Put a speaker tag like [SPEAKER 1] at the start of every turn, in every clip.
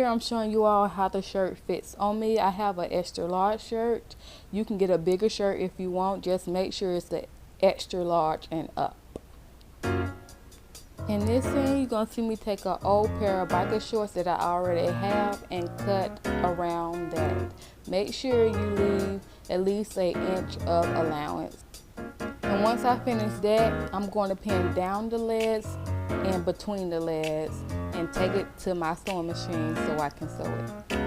[SPEAKER 1] I'm showing you all how the shirt fits on me. I have an extra large shirt. You can get a bigger shirt if you want. Just make sure it's the extra large and up. In this scene, you're going to see me take an old pair of biker shorts that I already have and cut around that. Make sure you leave at least an inch of allowance. And once I finish that, I'm going to pin down the legs and between the legs and take it to my sewing machine so I can sew it.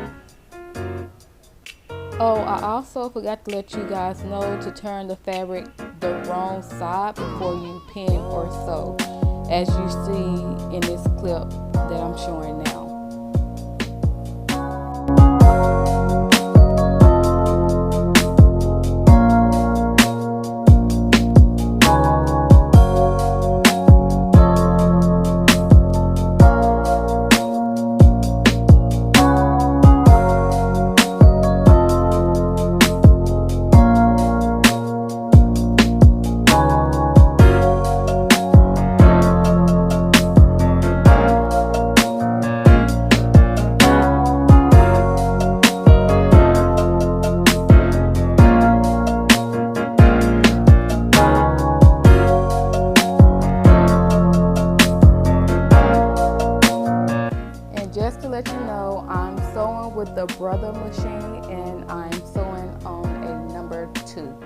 [SPEAKER 1] Oh, I also forgot to let you guys know to turn the fabric the wrong side before you pin or sew, as you see in this clip that I'm showing now. Just to let you know, I'm sewing with the Brother machine and I'm sewing on a number 2.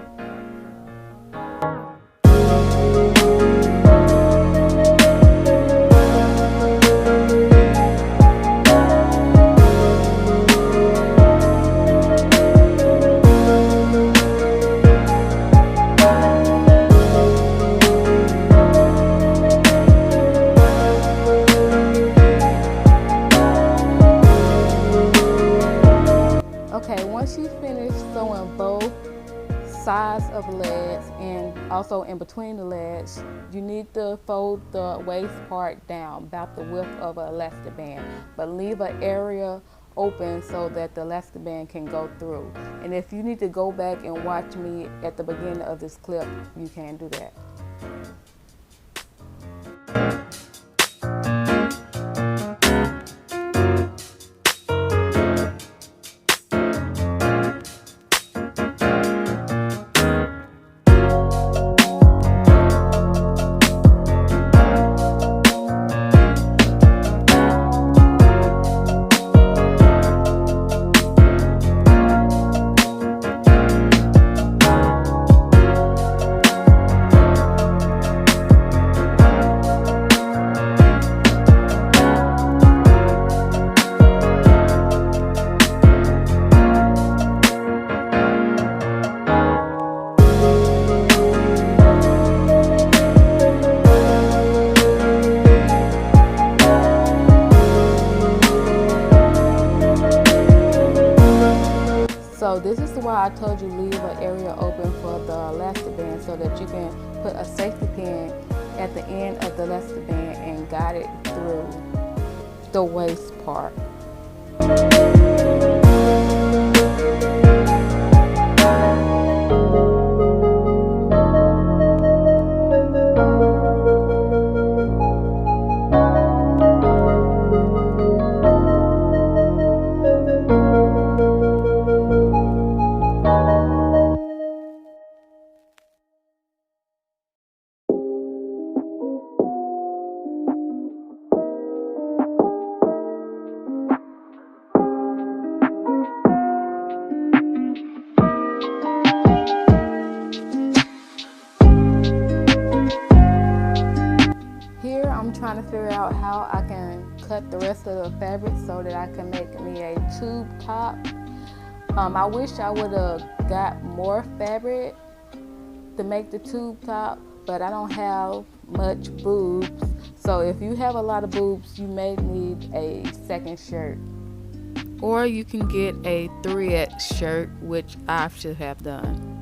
[SPEAKER 1] Okay, once you finish sewing both sides of the legs and also in between the legs, you need to fold the waist part down about the width of an elastic band, but leave an area open so that the elastic band can go through. And if you need to go back and watch me at the beginning of this clip, you can do that. So this is why I told you leave an area open for the elastic band so that you can put a safety pin at the end of the elastic band and guide it through the waist part. I'm trying to figure out how I can cut the rest of the fabric so that I can make me a tube top. I wish I would have got more fabric to make the tube top, but I don't have much boobs. So if you have a lot of boobs, you may need a second shirt. Or you can get a 3X shirt, which I should have done.